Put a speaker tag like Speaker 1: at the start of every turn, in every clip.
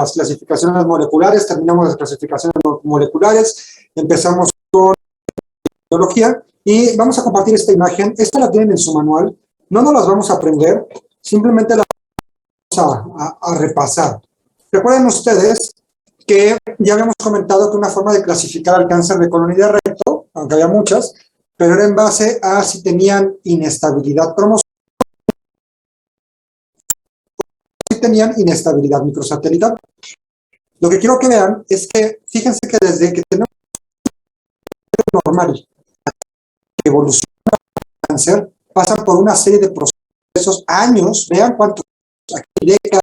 Speaker 1: las clasificaciones moleculares, terminamos las clasificaciones moleculares, empezamos con biología y vamos a compartir esta imagen. Esta la tienen en su manual, no nos las vamos a aprender, simplemente la vamos a repasar. Recuerden ustedes que ya habíamos comentado que una forma de clasificar al cáncer de colon y de recto, aunque había muchas, pero era en base a si tenían inestabilidad cromosómica, si tenían inestabilidad microsatelital. Lo que quiero que vean es que, fíjense que desde que tenemos normal que evoluciona el cáncer, pasan por una serie de procesos, años, vean cuántos, aquí décadas,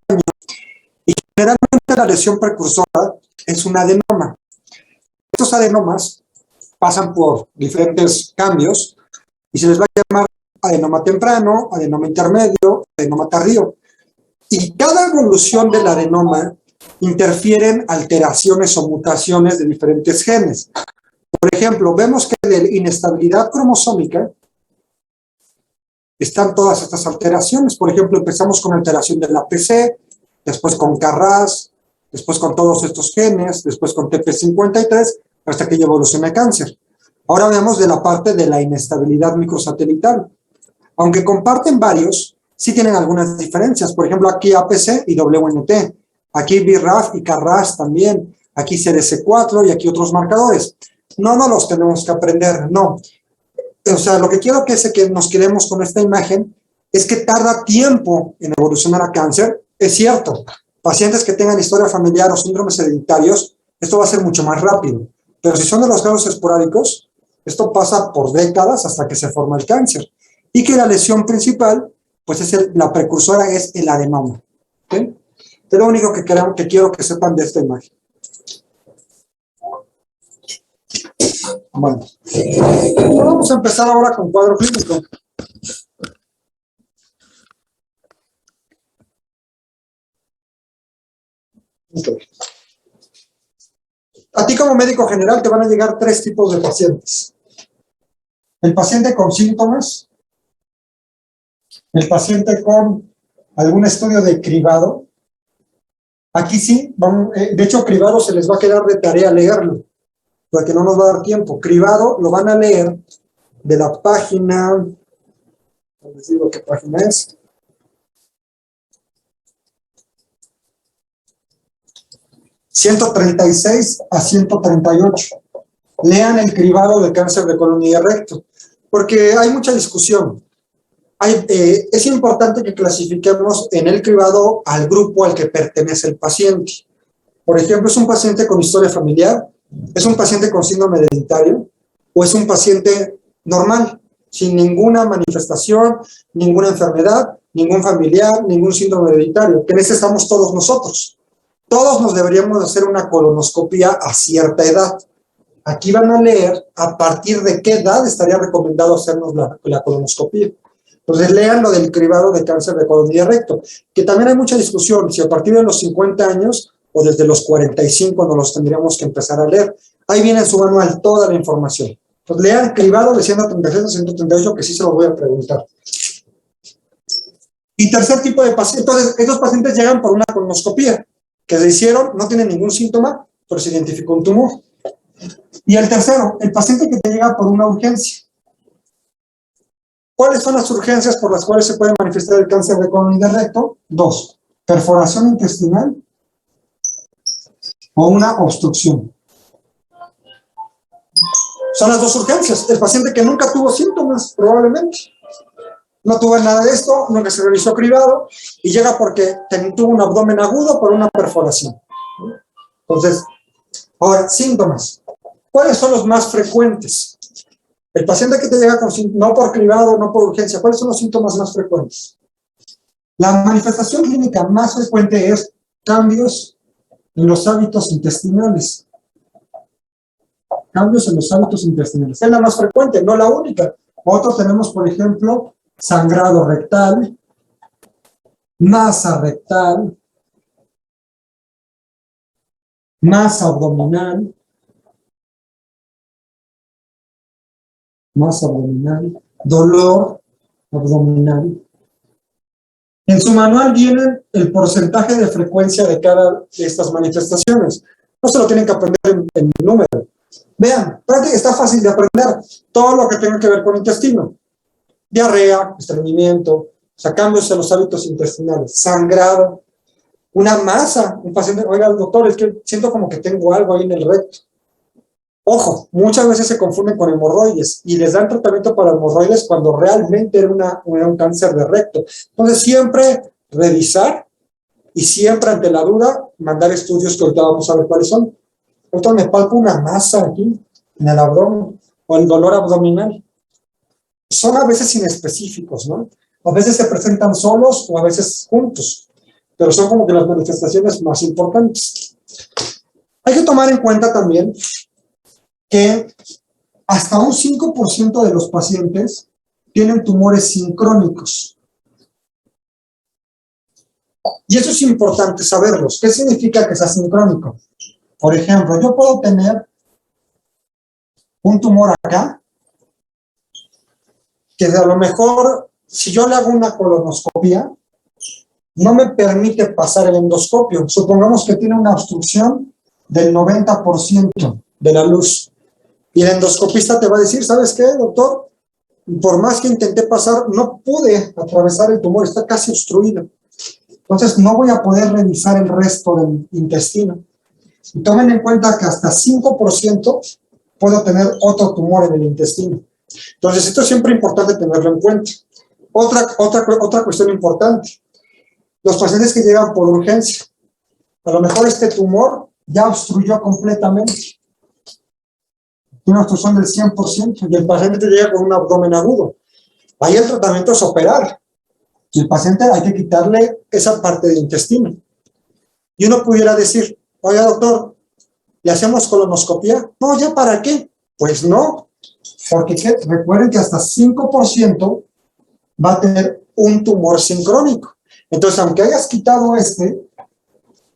Speaker 1: años, y generalmente la lesión precursora es un adenoma. Estos adenomas pasan por diferentes cambios y se les va a llamar adenoma temprano, adenoma intermedio, adenoma tardío. Y cada evolución del adenoma interfieren alteraciones o mutaciones de diferentes genes. Por ejemplo, vemos que de inestabilidad cromosómica están todas estas alteraciones. Por ejemplo, empezamos con alteración del APC, después con KRAS, después con todos estos genes, después con TP53, hasta que ya evoluciona el cáncer. Ahora veamos de la parte de la inestabilidad microsatelital. Aunque comparten varios, sí tienen algunas diferencias. Por ejemplo, aquí APC y WNT. Aquí BRAF y KRAS también. Aquí CDC4 y aquí otros marcadores. No los tenemos que aprender, no. O sea, lo que quiero que nos quedemos con esta imagen es que tarda tiempo en evolucionar a cáncer. Es cierto, pacientes que tengan historia familiar o síndromes hereditarios, esto va a ser mucho más rápido. Pero si son de los casos esporádicos, esto pasa por décadas hasta que se forma el cáncer. Y que la lesión principal, pues la precursora es el adenoma. ¿Okay? Es lo único que quiero que sepan de esta imagen. Bueno, vamos a empezar ahora con cuadro clínico. Okay. A ti como médico general te van a llegar 3 tipos de pacientes. El paciente con síntomas, el paciente con algún estudio de cribado. Aquí sí, de hecho cribado se les va a quedar de tarea leerlo, porque no nos va a dar tiempo. Cribado lo van a leer de la página, les digo qué página es. ...136 a 138. Lean el cribado de cáncer de colon y de recto, porque hay mucha discusión. Es importante que clasifiquemos en el cribado al grupo al que pertenece el paciente. Por ejemplo, ¿es un paciente con historia familiar? ¿Es un paciente con síndrome hereditario? ¿O es un paciente normal, sin ninguna manifestación, ninguna enfermedad, ningún familiar, ningún síndrome hereditario? Que en ese estamos todos nosotros. Todos nos deberíamos hacer una colonoscopia a cierta edad. Aquí van a leer a partir de qué edad estaría recomendado hacernos la colonoscopia. Entonces lean lo del cribado de cáncer de colon y de recto, que también hay mucha discusión, si a partir de los 50 años o desde los 45 nos los tendríamos que empezar a leer. Ahí viene en su manual toda la información. Entonces lean cribado de 136 a 138, que sí se los voy a preguntar. Y tercer tipo de paciente, entonces estos pacientes llegan por una colonoscopia, que se hicieron, no tienen ningún síntoma, pero se identificó un tumor. Y el tercero, el paciente que te llega por una urgencia. ¿Cuáles son las urgencias por las cuales se puede manifestar el cáncer de colon y de recto? 2, perforación intestinal o una obstrucción. Son las 2 urgencias. El paciente que nunca tuvo síntomas, probablemente. No tuvo nada de esto, nunca se realizó cribado y llega porque tuvo un abdomen agudo por una perforación. Entonces, ahora, síntomas. ¿Cuáles son los más frecuentes? El paciente que te llega con no por cribado, no por urgencia, ¿cuáles son los síntomas más frecuentes? La manifestación clínica más frecuente es cambios en los hábitos intestinales. Cambios en los hábitos intestinales. Es la más frecuente, no la única. Otros tenemos, por ejemplo, sangrado rectal, masa rectal, masa abdominal, dolor abdominal, En su manual viene el porcentaje de frecuencia de cada de estas manifestaciones. No se lo tienen que aprender en número. Vean, está fácil de aprender todo lo que tenga que ver con el intestino. Diarrea, estreñimiento, o sea, cambios en los hábitos intestinales, sangrado, una masa. Un paciente, oiga, doctor, es que siento como que tengo algo ahí en el recto. Ojo, muchas veces se confunden con hemorroides y les dan tratamiento para hemorroides cuando realmente era un cáncer de recto. Entonces, siempre revisar y siempre ante la duda mandar estudios que ahorita vamos a ver cuáles son. Doctor, me palpo una masa aquí en el abdomen o el dolor abdominal. Son a veces inespecíficos, ¿no? A veces se presentan solos o a veces juntos, pero son como que las manifestaciones más importantes. Hay que tomar en cuenta también que hasta un 5% de los pacientes tienen tumores sincrónicos. Y eso es importante saberlos. ¿Qué significa que sea sincrónico? Por ejemplo, yo puedo tener un tumor acá, que a lo mejor, si yo le hago una colonoscopia, no me permite pasar el endoscopio. Supongamos que tiene una obstrucción del 90% de la luz. Y el endoscopista te va a decir, ¿sabes qué, doctor? Por más que intenté pasar, no pude atravesar el tumor, está casi obstruido. Entonces, no voy a poder revisar el resto del intestino. Y tomen en cuenta que hasta 5% puedo tener otro tumor en el intestino. Entonces, esto es siempre importante tenerlo en cuenta. Otra cuestión importante. Los pacientes que llegan por urgencia. A lo mejor este tumor ya obstruyó completamente. Una obstrucción del 100% y el paciente llega con un abdomen agudo. Ahí el tratamiento es operar. Y el paciente hay que quitarle esa parte del intestino. Y uno pudiera decir, oiga, doctor, ¿le hacemos colonoscopia? No, ¿ya para qué? Pues no, porque recuerden que hasta 5% va a tener un tumor sincrónico. Entonces, aunque hayas quitado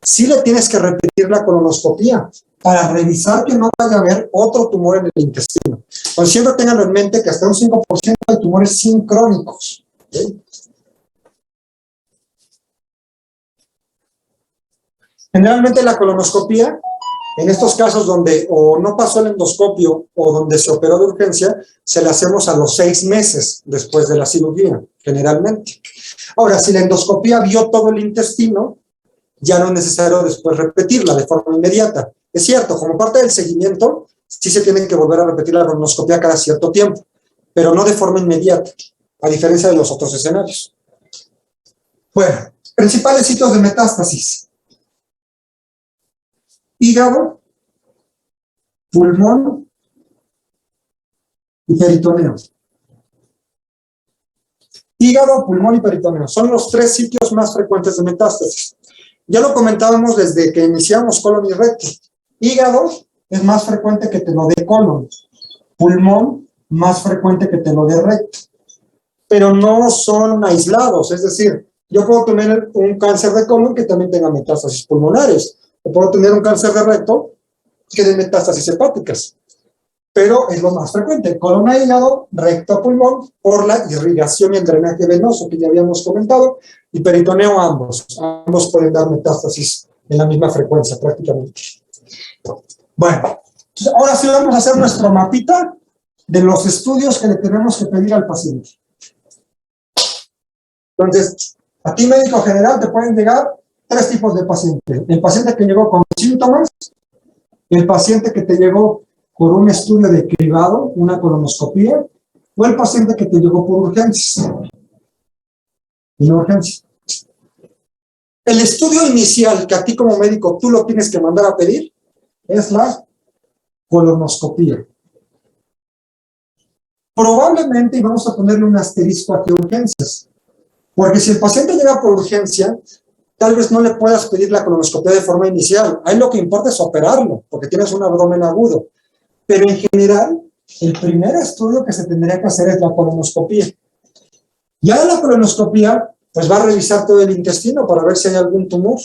Speaker 1: sí le tienes que repetir la colonoscopia para revisar que no vaya a haber otro tumor en el intestino. Entonces, siempre tenganlo en mente que hasta un 5% de tumores sincrónicos. ¿Okay? Generalmente la colonoscopia, en estos casos donde o no pasó el endoscopio o donde se operó de urgencia, se la hacemos a los 6 meses después de la cirugía, generalmente. Ahora, si la endoscopia vio todo el intestino, ya no es necesario después repetirla de forma inmediata. Es cierto, como parte del seguimiento, sí se tienen que volver a repetir la colonoscopia cada cierto tiempo, pero no de forma inmediata, a diferencia de los otros escenarios. Bueno, principales sitios de metástasis. Hígado, pulmón y peritoneo. Hígado, pulmón y peritoneo son los 3 sitios más frecuentes de metástasis. Ya lo comentábamos desde que iniciamos colon y recto. Hígado es más frecuente que te lo dé colon. Pulmón, más frecuente que te lo dé recto. Pero no son aislados, es decir, yo puedo tener un cáncer de colon que también tenga metástasis pulmonares. O puedo tener un cáncer de recto que dé metástasis hepáticas. Pero es lo más frecuente, colon a hígado, recto a pulmón, por la irrigación y el drenaje venoso que ya habíamos comentado, y peritoneo ambos. Ambos pueden dar metástasis en la misma frecuencia prácticamente. Bueno, ahora sí vamos a hacer nuestro mapita de los estudios que le tenemos que pedir al paciente. Entonces, a ti médico general te pueden llegar 3 tipos de pacientes. El paciente que llegó con síntomas, el paciente que te llegó por un estudio de cribado, una colonoscopia, o el paciente que te llegó por urgencias. Una urgencia. El estudio inicial que a ti como médico tú lo tienes que mandar a pedir es la colonoscopia. Probablemente, y vamos a ponerle un asterisco aquí, urgencias, porque si el paciente llega por urgencia, tal vez no le puedas pedir la colonoscopia de forma inicial. Ahí lo que importa es operarlo, porque tienes un abdomen agudo. Pero en general, el primer estudio que se tendría que hacer es la colonoscopia. Ya la colonoscopia, pues va a revisar todo el intestino para ver si hay algún tumor.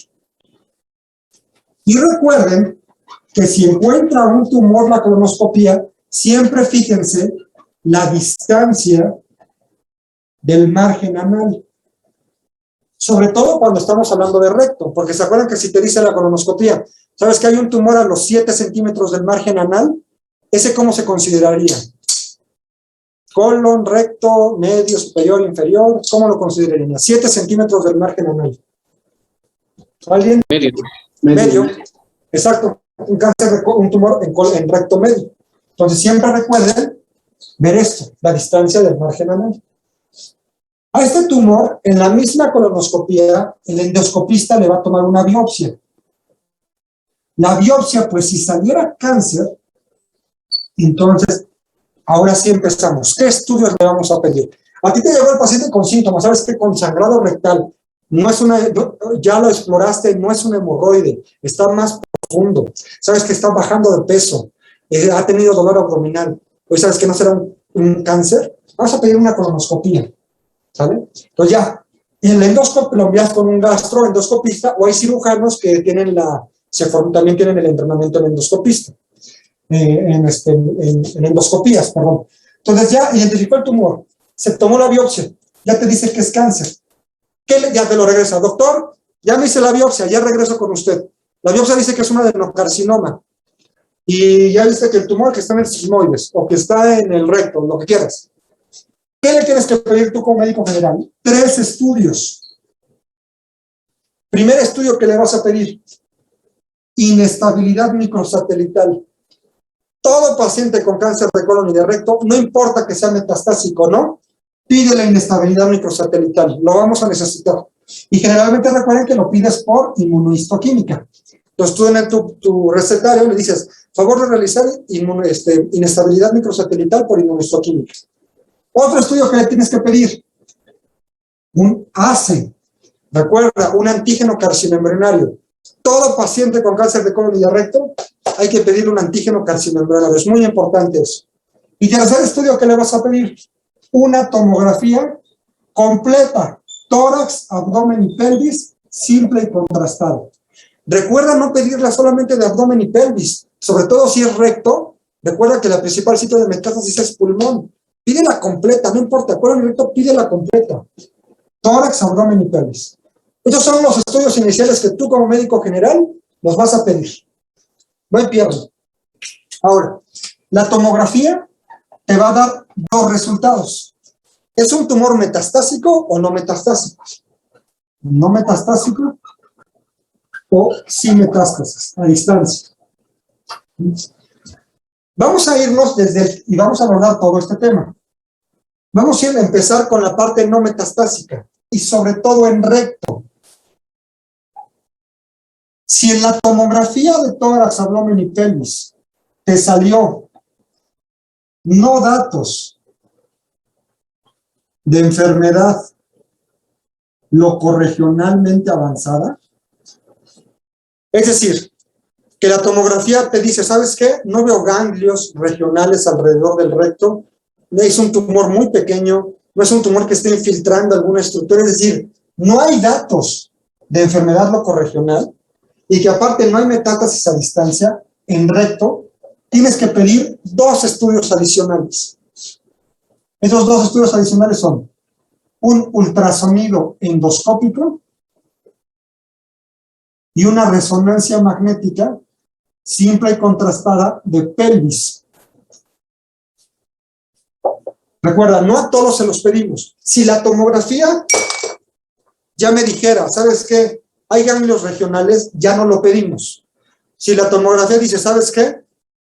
Speaker 1: Y recuerden que si encuentra un tumor la colonoscopia, siempre fíjense la distancia del margen anal. Sobre todo cuando estamos hablando de recto, porque se acuerdan que si te dice la colonoscopía, ¿sabes que hay un tumor a los 7 centímetros del margen anal? ¿Ese cómo se consideraría? Colon, recto, medio, superior, inferior, ¿cómo lo considerarían? 7 centímetros del margen anal. ¿Alguien?
Speaker 2: Medio.
Speaker 1: Medio. Exacto. Un cáncer, un tumor en recto medio. Entonces siempre recuerden ver esto, la distancia del margen anal. A este tumor, en la misma colonoscopía, el endoscopista le va a tomar una biopsia. La biopsia, pues si saliera cáncer, entonces, ahora sí empezamos. ¿Qué estudios le vamos a pedir? A ti te llegó el paciente con síntomas, ¿sabes qué? Con sangrado rectal. No es una, ya lo exploraste, no es un hemorroide, está más profundo. Sabes que está bajando de peso, ha tenido dolor abdominal. Hoy sabes que no será un cáncer. Vamos a pedir una colonoscopía, ¿sale? Entonces ya, el endoscopio lo envías con un gastroendoscopista, o hay cirujanos que tienen también tienen el entrenamiento en endoscopista, en endoscopías, perdón. Entonces ya identificó el tumor, se tomó la biopsia, ya te dice que es cáncer. Ya te lo regresa, doctor, ya me hice la biopsia, ya regreso con usted. La biopsia dice que es un adenocarcinoma. Y ya viste que el tumor que está en el sigmoides, o que está en el recto, lo que quieras. ¿Qué le tienes que pedir tú como médico general? 3 estudios. Primer estudio que le vas a pedir, inestabilidad microsatelital. Todo paciente con cáncer de colon y de recto, no importa que sea metastásico o no, pide la inestabilidad microsatelital, lo vamos a necesitar. Y generalmente recuerden que lo pides por inmunohistoquímica. Entonces tú en tu recetario le dices, favor de realizar inestabilidad microsatelital por inmunohistoquímica. Otro estudio que le tienes que pedir, un ACE, recuerda, un antígeno carcinomembranario. Todo paciente con cáncer de colon y de recto hay que pedirle un antígeno carcinomembranario, es muy importante eso. Y tercer estudio que le vas a pedir, una tomografía completa, tórax, abdomen y pelvis, simple y contrastada. Recuerda no pedirla solamente de abdomen y pelvis, sobre todo si es recto. Recuerda que la principal sitio de metástasis es pulmón. Pídela completa, no importa, colon y recto, pídela completa. Tórax, abdomen y pelvis. Estos son los estudios iniciales que tú como médico general los vas a pedir. No hay pierde. Ahora, la tomografía te va a dar 2 resultados. ¿Es un tumor metastásico o no metastásico? No metastásico o sin metástasis, a distancia. Vamos a irnos y vamos a abordar todo este tema. Vamos a empezar con la parte no metastásica y sobre todo en recto. Si en la tomografía de tórax, abdomen y pelvis te salió no datos de enfermedad locorregionalmente avanzada, es decir, que la tomografía te dice, ¿sabes qué? No veo ganglios regionales alrededor del recto, es un tumor muy pequeño, no es un tumor que esté infiltrando alguna estructura, es decir, no hay datos de enfermedad locorregional y que aparte no hay metástasis a distancia en recto, tienes que pedir 2 estudios adicionales. Esos 2 estudios adicionales son un ultrasonido endoscópico y una resonancia magnética simple y contrastada de pelvis. Recuerda, no a todos se los pedimos. Si la tomografía ya me dijera, ¿sabes qué? Hay ganglios regionales, ya no lo pedimos. Si la tomografía dice, ¿sabes qué?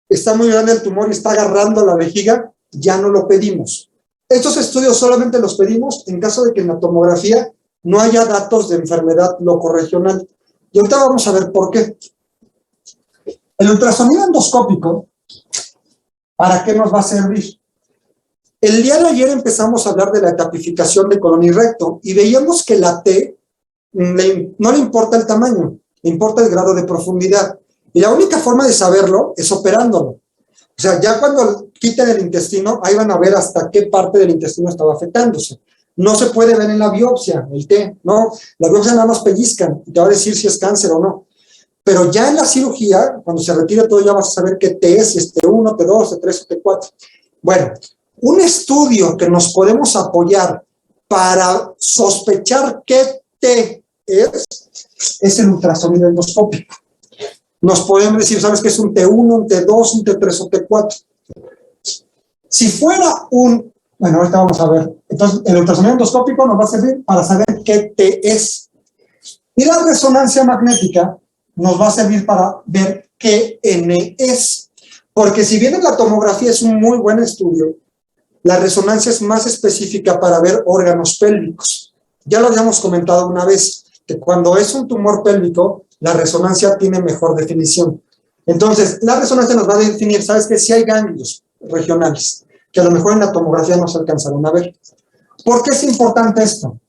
Speaker 1: Está muy grande el tumor y está agarrando la vejiga, ya no lo pedimos. Estos estudios solamente los pedimos en caso de que en la tomografía no haya datos de enfermedad locorregional. Y ahorita vamos a ver por qué. El ultrasonido endoscópico, ¿para qué nos va a servir? El día de ayer empezamos a hablar de la etapificación de colon y recto y veíamos que la T no le importa el tamaño, le importa el grado de profundidad. Y la única forma de saberlo es operándolo. O sea, ya cuando quiten el intestino, ahí van a ver hasta qué parte del intestino estaba afectándose. No se puede ver en la biopsia, el T, ¿no? La biopsia nada más pellizcan y te va a decir si es cáncer o no. Pero ya en la cirugía, cuando se retire todo, ya vas a saber qué T es, si es T1, T2, T3 o T4. Bueno, un estudio que nos podemos apoyar para sospechar qué T es el ultrasonido endoscópico. Nos podemos decir, ¿sabes qué es un T1, un T2, un T3 o T4? Si fuera bueno, ahorita vamos a ver. Entonces, el ultrasonido endoscópico nos va a servir para saber qué T es. Y la resonancia magnética nos va a servir para ver qué N es. Porque si bien la tomografía es un muy buen estudio, la resonancia es más específica para ver órganos pélvicos. Ya lo habíamos comentado una vez, que cuando es un tumor pélvico, la resonancia tiene mejor definición. Entonces, la resonancia nos va a definir, ¿sabes qué? Si hay ganglios regionales, que a lo mejor en la tomografía no se alcanzaron a ver. ¿Por qué es importante esto?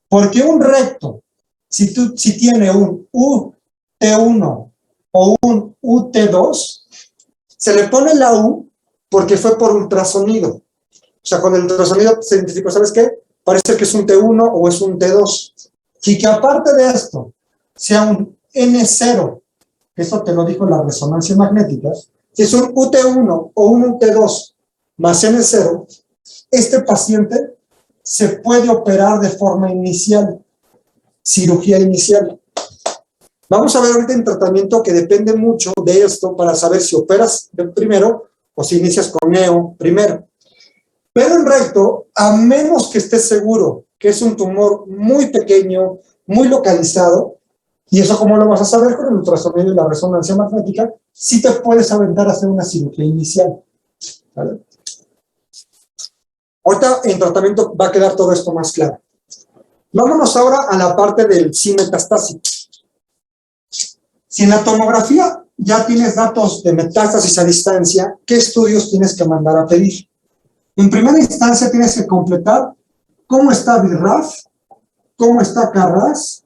Speaker 1: Porque un recto, si tiene un UT1 o un UT2, se le pone la U porque fue por ultrasonido. O sea, con el ultrasonido se identificó, ¿sabes qué? Parece que es un T1 o es un T2. Y que aparte de esto, sea un N0, que eso te lo dijo la resonancia magnética, si es un UT1 o un UT2 más N0, este paciente se puede operar de forma inicial, cirugía inicial. Vamos a ver ahorita en tratamiento que depende mucho de esto para saber si operas primero o si inicias con neo primero. Pero en recto, a menos que estés seguro que es un tumor muy pequeño, muy localizado, y eso cómo lo vas a saber con el ultrasonido y la resonancia magnética, sí te puedes aventar a hacer una cirugía inicial. ¿Vale? Ahorita en tratamiento va a quedar todo esto más claro. Vámonos ahora a la parte del sí metastásico. Si en la tomografía ya tienes datos de metástasis a distancia, ¿qué estudios tienes que mandar a pedir? En primera instancia tienes que completar cómo está BRAF, cómo está KRAS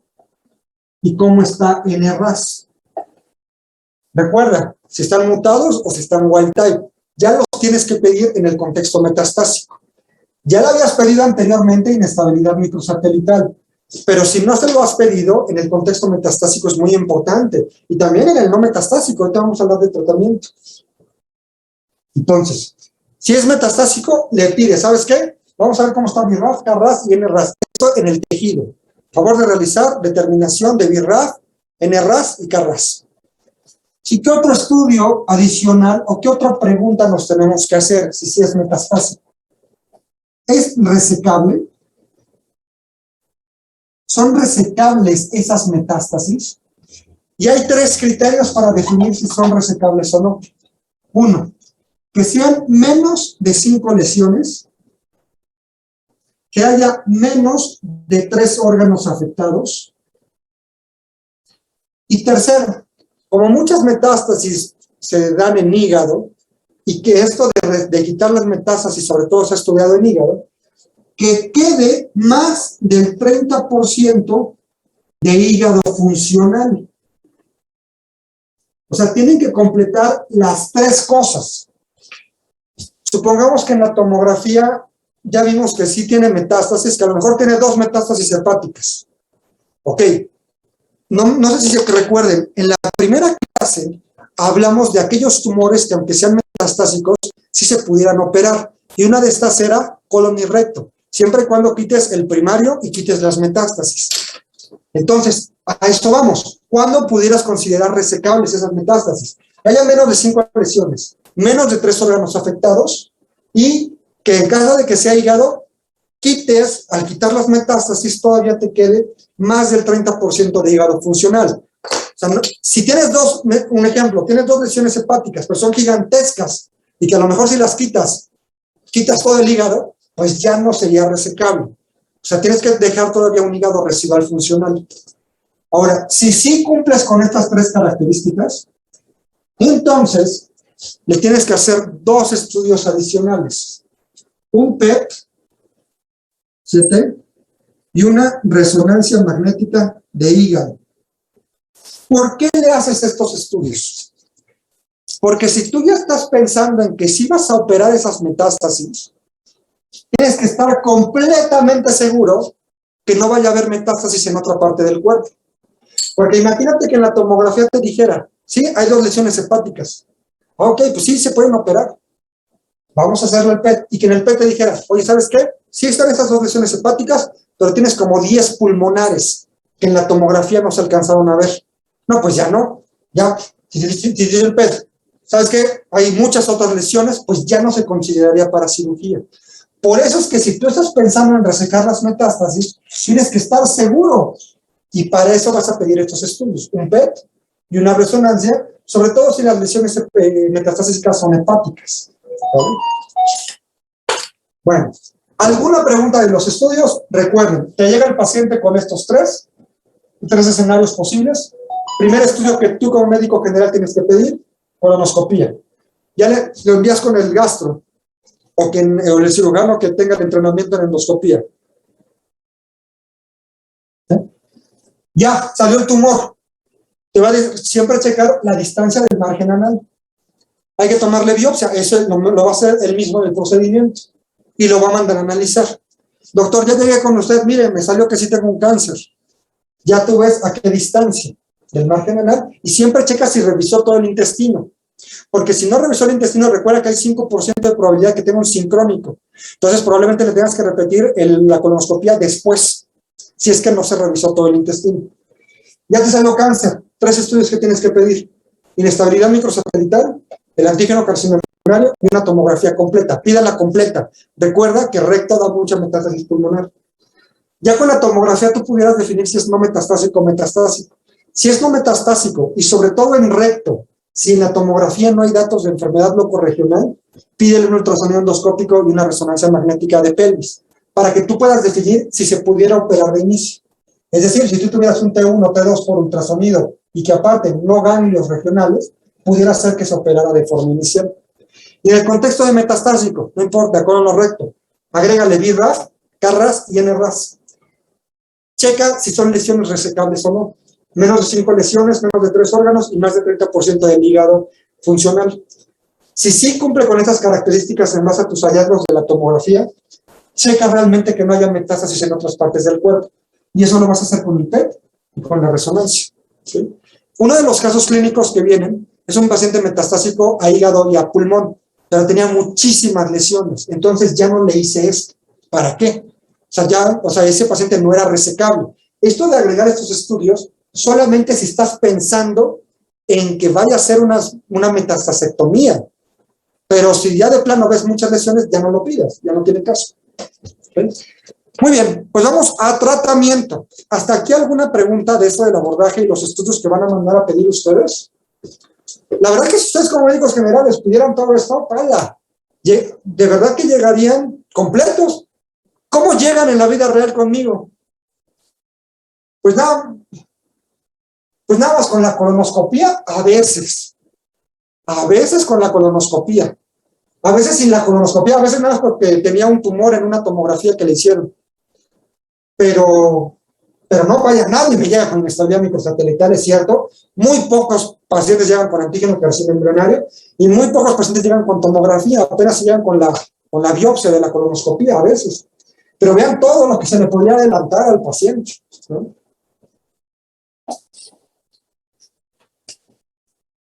Speaker 1: y cómo está NRAS. Recuerda, si están mutados o si están wild type, ya los tienes que pedir en el contexto metastásico. Ya lo habías pedido anteriormente inestabilidad microsatelital, pero si no se lo has pedido, en el contexto metastásico es muy importante. Y también en el no metastásico, ahorita vamos a hablar de tratamiento. Entonces, si es metastásico, le pides, ¿sabes qué? Vamos a ver cómo está BRAF, KRAS y NRAS. Esto en el tejido. Favor de realizar determinación de BRAF, NRAS y KRAS. ¿Y qué otro estudio adicional o qué otra pregunta nos tenemos que hacer si es metastásico? ¿Es resecable? ¿Son resecables esas metástasis? Y hay 3 criterios para definir si son resecables o no. 1, que sean menos de 5 lesiones, que haya menos de 3 órganos afectados. Y tercero, como muchas metástasis se dan en hígado, y que esto de quitar las metástasis sobre todo se ha estudiado en hígado, que quede más del 30% de hígado funcional. O sea, tienen que completar las 3 cosas. Supongamos que en la tomografía ya vimos que sí tiene metástasis, que a lo mejor tiene 2 metástasis hepáticas. Ok. No sé si se recuerden, en la primera clase hablamos de aquellos tumores que aunque sean metastásicos, sí se pudieran operar. Y una de estas era colon y recto, siempre y cuando quites el primario y quites las metástasis. Entonces, a esto vamos. ¿Cuándo pudieras considerar resecables esas metástasis? Que haya menos de 5 lesiones, menos de 3 órganos afectados y que en caso de que sea hígado, al quitar las metástasis, todavía te quede más del 30% de hígado funcional. O sea, si tienes un ejemplo, tienes 2 lesiones hepáticas, pero son gigantescas, y que a lo mejor si las quitas todo el hígado, pues ya no sería resecable. O sea, tienes que dejar todavía un hígado residual funcional. Ahora, si sí cumples con estas 3 características, entonces le tienes que hacer 2 estudios adicionales. Un PET-CT y una resonancia magnética de hígado. ¿Por qué le haces estos estudios? Porque si tú ya estás pensando en que sí vas a operar esas metástasis, tienes que estar completamente seguro que no vaya a haber metástasis en otra parte del cuerpo. Porque imagínate que en la tomografía te dijera, sí, hay 2 lesiones hepáticas. Ok, pues sí, se pueden operar. Vamos a hacerle el PET. Y que en el PET te dijera, oye, ¿sabes qué? Sí están esas 2 lesiones hepáticas, pero tienes como 10 pulmonares. que en la tomografía no se alcanzaron a ver. No, pues ya no. Ya, si dice el PET, ¿sabes qué? Hay muchas otras lesiones, pues ya no se consideraría para cirugía. Por eso es que si tú estás pensando en resecar las metástasis, tienes que estar seguro. Y para eso vas a pedir estos estudios, un PET y una resonancia, sobre todo si las lesiones metastásicas son hepáticas. ¿Vale? Bueno, ¿alguna pregunta de los estudios? Recuerden, te llega el paciente con estos tres escenarios posibles. Primer estudio que tú como médico general tienes que pedir, colonoscopía. Ya lo envías con el gastro o el cirujano que tenga el entrenamiento en endoscopía. Ya salió el tumor. Te va a siempre checar la distancia del margen anal. Hay que tomarle biopsia. Eso lo va a hacer él mismo en el procedimiento. Y lo va a mandar a analizar. Doctor, ya llegué con usted. Mire, me salió que sí tengo un cáncer. Ya tú ves a qué distancia del margen anal. Y siempre checa si revisó todo el intestino. Porque si no revisó el intestino, recuerda que hay 5% de probabilidad que tenga un sincrónico. Entonces, probablemente le tengas que repetir la colonoscopia después, si es que no se revisó todo el intestino. Ya te salió cáncer. 3 estudios que tienes que pedir: inestabilidad microsatelital, el antígeno carcinogénico y una tomografía completa. Pídala completa. Recuerda que recta da mucha metástasis pulmonar. Ya con la tomografía tú pudieras definir si es no metastásico o metastásico. Si es no metastásico y sobre todo en recto, si en la tomografía no hay datos de enfermedad locorregional, pídele un ultrasonido endoscópico y una resonancia magnética de pelvis para que tú puedas definir si se pudiera operar de inicio. Es decir, si tú tuvieras un T1 o T2 por ultrasonido y que aparte no ganglios regionales, pudiera ser que se operara de forma inicial. Y en el contexto de metastásico, no importa, de acuerdo a lo recto, agrégale BRAF, CARRAS y NRAS. Checa si son lesiones resecables o no. Menos de 5 lesiones, menos de 3 órganos y más del 30% del hígado funcional. Si sí cumple con estas características en base a tus hallazgos de la tomografía, checa realmente que no haya metástasis en otras partes del cuerpo. Y eso lo vas a hacer con el PET y con la resonancia. ¿Sí? Uno de los casos clínicos que vienen es un paciente metastásico a hígado y a pulmón, pero tenía muchísimas lesiones. Entonces ya no le hice esto. ¿Para qué? O sea, ese paciente no era resecable. Esto de agregar estos estudios solamente si estás pensando en que vaya a ser una metastasectomía. Pero si ya de plano ves muchas lesiones, ya no lo pidas, ya no tiene caso. ¿Okay? Muy bien, pues vamos a tratamiento. ¿Hasta aquí alguna pregunta de esto del abordaje y los estudios que van a mandar a pedir ustedes? La verdad que si ustedes como médicos generales pidieran todo esto, ¡pala! De verdad que llegarían completos. ¿Cómo llegan en la vida real conmigo? Pues nada más con la colonoscopía, a veces con la colonoscopía, a veces sin la colonoscopía, a veces nada más porque tenía un tumor en una tomografía que le hicieron. Pero no vaya, nadie me llega con inestabilidad microsatelital, es cierto. Muy pocos pacientes llegan con antígeno carcinomembranario y muy pocos pacientes llegan con tomografía, apenas se llegan con la biopsia de la colonoscopía a veces. Pero vean todo lo que se le podría adelantar al paciente, ¿no?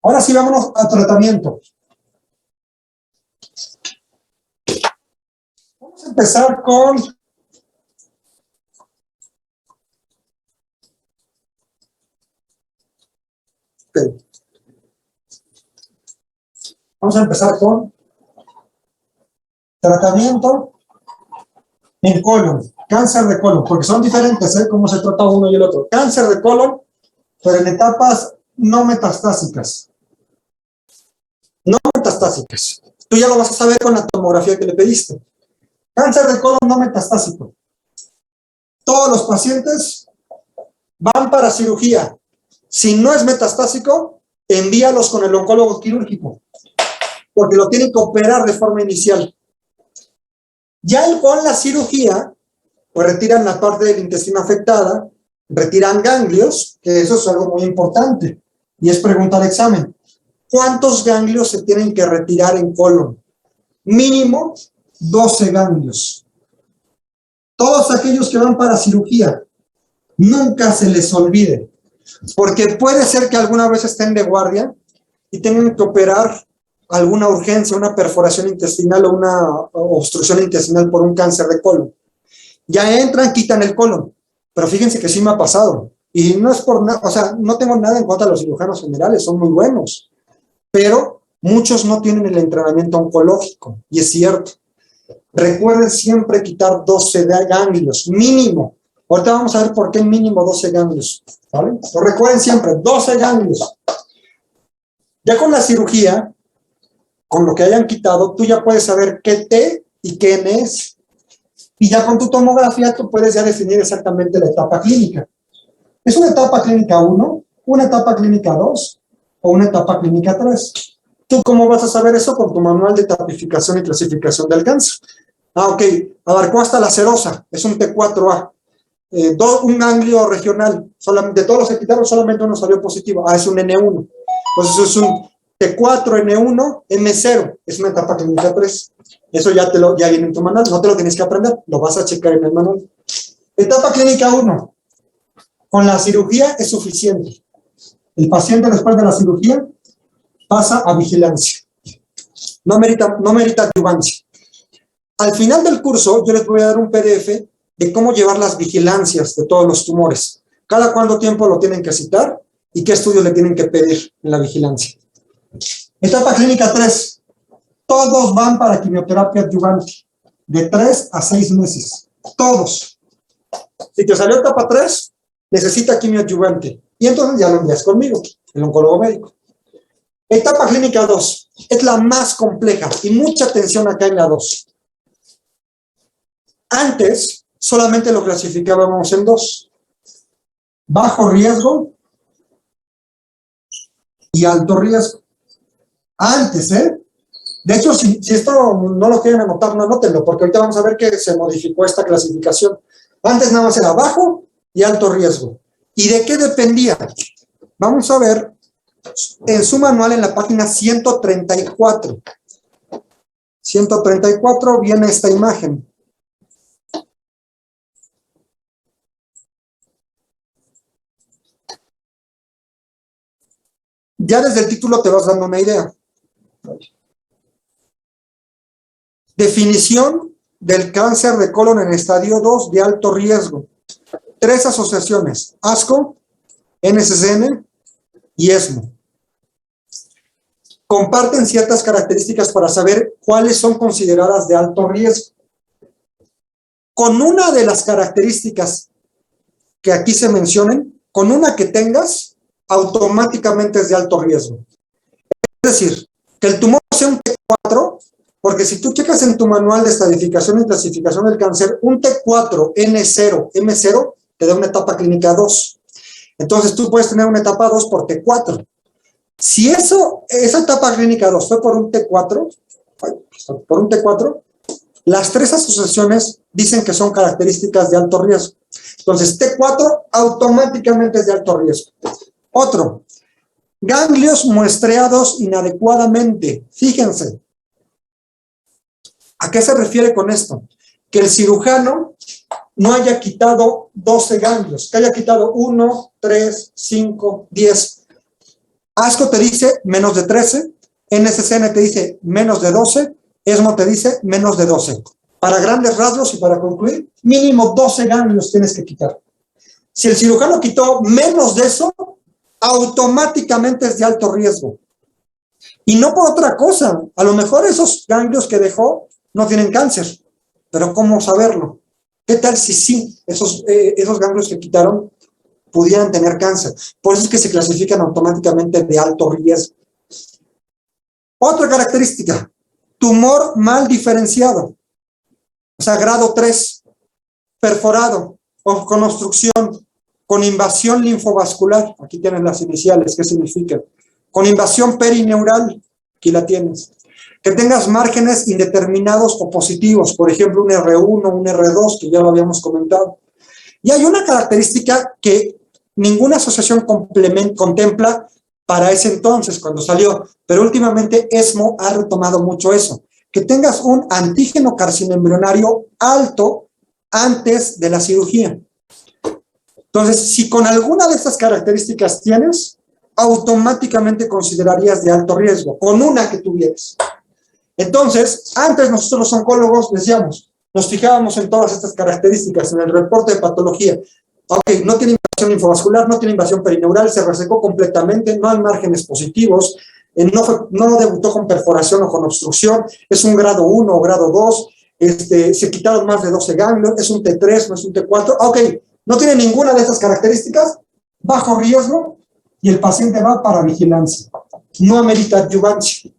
Speaker 1: Ahora sí, vámonos al tratamiento. Vamos a empezar con tratamiento en colon, cáncer de colon, porque son diferentes, ¿eh? Cómo se trata uno y el otro. Cáncer de colon, pero en etapas no metastásicas. No metastásicas. Tú ya lo vas a saber con la tomografía que le pediste. Cáncer de colon no metastásico. Todos los pacientes van para cirugía. Si no es metastásico, envíalos con el oncólogo quirúrgico, porque lo tienen que operar de forma inicial. Ya con la cirugía, pues retiran la parte del intestino afectada, retiran ganglios, que eso es algo muy importante, y es pregunta de examen. ¿Cuántos ganglios se tienen que retirar en colon? Mínimo 12 ganglios. Todos aquellos que van para cirugía, nunca se les olvide, porque puede ser que alguna vez estén de guardia y tengan que operar alguna urgencia, una perforación intestinal o una obstrucción intestinal por un cáncer de colon. Ya entran, quitan el colon, pero fíjense que sí me ha pasado. Y no es por nada, o sea, no tengo nada en contra de los cirujanos generales, son muy buenos, pero muchos no tienen el entrenamiento oncológico, y es cierto. Recuerden siempre quitar 12 ganglios, mínimo. Ahorita vamos a ver por qué mínimo 12 ganglios, ¿vale? Pero recuerden siempre, 12 ganglios. Ya con la cirugía, con lo que hayan quitado, tú ya puedes saber qué T y qué N es. Y ya con tu tomografía tú puedes ya definir exactamente la etapa clínica. ¿Es una etapa clínica 1, una etapa clínica 2 o una etapa clínica 3? ¿Tú cómo vas a saber eso? Con tu manual de tipificación y clasificación del cáncer. Ah, ok, abarcó hasta la serosa, es un T4A. Un ganglio regional, de todos los que quitaron, solamente uno salió positivo. Ah, es un N1. Entonces es un T4, N1, M0, es una etapa clínica 3. Eso ya viene en tu manual, no te lo tienes que aprender, lo vas a checar en el manual. Etapa clínica 1, con la cirugía es suficiente. El paciente después de la cirugía pasa a vigilancia. No merita adyuvancia. Al final del curso, yo les voy a dar un PDF de cómo llevar las vigilancias de todos los tumores. Cada cuánto tiempo lo tienen que citar y qué estudios le tienen que pedir en la vigilancia. Etapa clínica 3. Todos van para quimioterapia adyuvante. De 3 a 6 meses. Todos. Si te salió etapa 3, necesita quimio adyuvante. Y entonces ya lo envías conmigo, el oncólogo médico. Etapa clínica 2. Es la más compleja y mucha atención acá en la 2. Antes, solamente lo clasificábamos en 2. Bajo riesgo y alto riesgo. Antes, De hecho, si esto no lo quieren anotar, no anótenlo, porque ahorita vamos a ver que se modificó esta clasificación. Antes nada más era bajo y alto riesgo. ¿Y de qué dependía? Vamos a ver en su manual en la página 134. 134 viene esta imagen. Ya desde el título te vas dando una idea. Definición del cáncer de colon en estadio 2 de alto riesgo. 3 asociaciones: ASCO, NCCN y ESMO. Comparten ciertas características para saber cuáles son consideradas de alto riesgo. Con una de las características que aquí se mencionen, con una que tengas, automáticamente es de alto riesgo. Es decir, que el tumor sea un T4, porque si tú checas en tu manual de estadificación y clasificación del cáncer, un T4, N0, M0, te da una etapa clínica 2. Entonces tú puedes tener una etapa 2 por T4. Si esa etapa clínica 2 fue por un T4, las 3 asociaciones dicen que son características de alto riesgo. Entonces, T4 automáticamente es de alto riesgo. Otro, ganglios muestreados inadecuadamente. Fíjense, ¿a qué se refiere con esto? Que el cirujano no haya quitado 12 ganglios, que haya quitado 1, 3, 5, 10. ASCO te dice menos de 13, NCCN te dice menos de 12, ESMO te dice menos de 12. Para grandes rasgos y para concluir, mínimo 12 ganglios tienes que quitar. Si el cirujano quitó menos de eso, automáticamente es de alto riesgo. Y no por otra cosa. A lo mejor esos ganglios que dejó no tienen cáncer, pero ¿cómo saberlo? ¿Qué tal si sí, esos ganglios que quitaron pudieran tener cáncer? Por eso es que se clasifican automáticamente de alto riesgo. Otra característica, tumor mal diferenciado. O sea, grado 3, perforado o con obstrucción, con invasión linfovascular. Aquí tienes las iniciales, ¿qué significan? Con invasión perineural, aquí la tienes. Que tengas márgenes indeterminados o positivos, por ejemplo, un R1, un R2, que ya lo habíamos comentado. Y hay una característica que ninguna asociación contempla para ese entonces, cuando salió, pero últimamente ESMO ha retomado mucho eso. Que tengas un antígeno carcinoembrionario alto antes de la cirugía. Entonces, si con alguna de estas características tienes, automáticamente considerarías de alto riesgo, con una que tuvieras. Entonces, antes nosotros los oncólogos decíamos, nos fijábamos en todas estas características, en el reporte de patología, Ok, no tiene invasión linfovascular, no tiene invasión perineural, se resecó completamente, no hay márgenes positivos, no debutó con perforación o con obstrucción, es un grado 1 o grado 2, se quitaron más de 12 ganglios, es un T3, no es un T4. Ok, no tiene ninguna de estas características, bajo riesgo, y el paciente va para vigilancia. No amerita adyuvancia.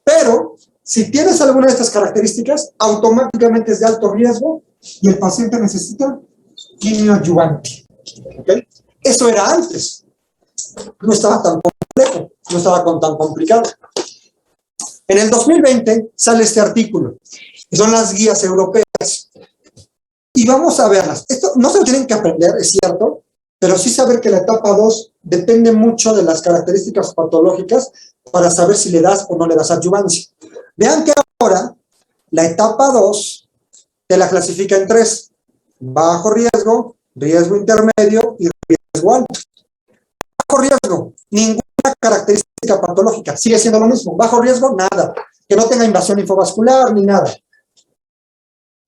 Speaker 1: Pero, si tienes alguna de estas características, automáticamente es de alto riesgo y el paciente necesita quimio adyuvante. ¿Okay? Eso era antes. No estaba tan complejo, no estaba tan complicado. En el 2020 sale este artículo, que son las guías europeas. Y vamos a verlas. Esto no se lo tienen que aprender, es cierto, pero sí saber que la etapa 2 depende mucho de las características patológicas para saber si le das o no le das adyuvancia. Vean que ahora la etapa 2 te la clasifica en 3. Bajo riesgo, riesgo intermedio y riesgo alto. Bajo riesgo, ninguna característica patológica, sigue siendo lo mismo. Bajo riesgo, nada. Que no tenga invasión linfovascular ni nada.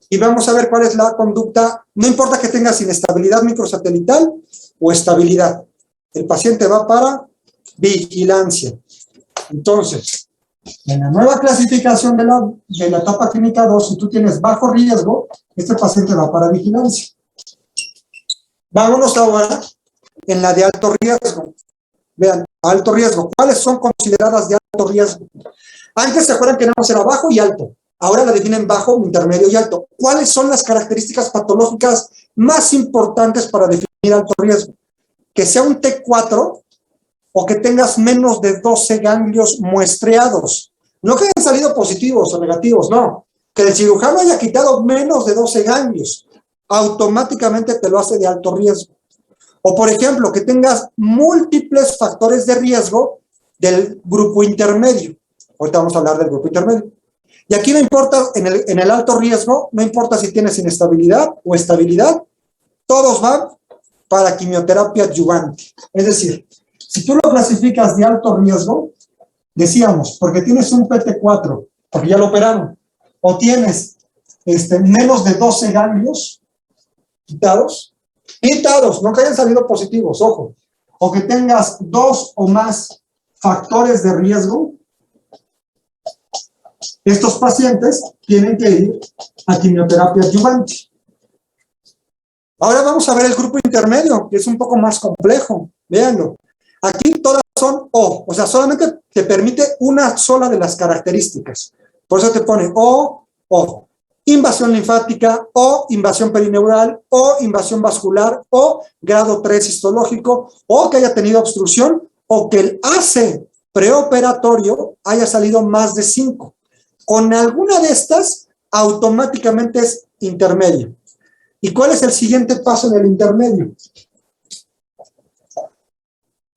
Speaker 1: Y vamos a ver cuál es la conducta. No importa que tengas inestabilidad microsatelital o estabilidad. El paciente va para vigilancia. Entonces, en la nueva clasificación de la etapa clínica 2, si tú tienes bajo riesgo, este paciente va para vigilancia. Vámonos ahora en la de alto riesgo. Vean, alto riesgo. ¿Cuáles son consideradas de alto riesgo? Antes se acuerdan que nada más era bajo y alto. Ahora la definen bajo, intermedio y alto. ¿Cuáles son las características patológicas más importantes para definir alto riesgo? Que sea un T4 o que tengas menos de 12 ganglios muestreados. No que hayan salido positivos o negativos, no. Que el cirujano haya quitado menos de 12 ganglios. Automáticamente te lo hace de alto riesgo. O, por ejemplo, que tengas múltiples factores de riesgo del grupo intermedio. Ahorita vamos a hablar del grupo intermedio. Y aquí no importa, en el alto riesgo, no importa si tienes inestabilidad o estabilidad, todos van para quimioterapia adyuvante. Es decir, si tú lo clasificas de alto riesgo, decíamos, porque tienes un PT4, porque ya lo operaron, o tienes menos de 12 ganglios quitados, no que hayan salido positivos, ojo, o que tengas 2 o más factores de riesgo, estos pacientes tienen que ir a quimioterapia adyuvante. Ahora vamos a ver el grupo intermedio, que es un poco más complejo. Véanlo. Aquí todas son O sea, solamente te permite una sola de las características. Por eso te pone O. Invasión linfática, o invasión perineural, o invasión vascular, o grado 3 histológico, o que haya tenido obstrucción, o que el AC preoperatorio haya salido más de 5. Con alguna de estas, automáticamente es intermedio. ¿Y cuál es el siguiente paso en el intermedio?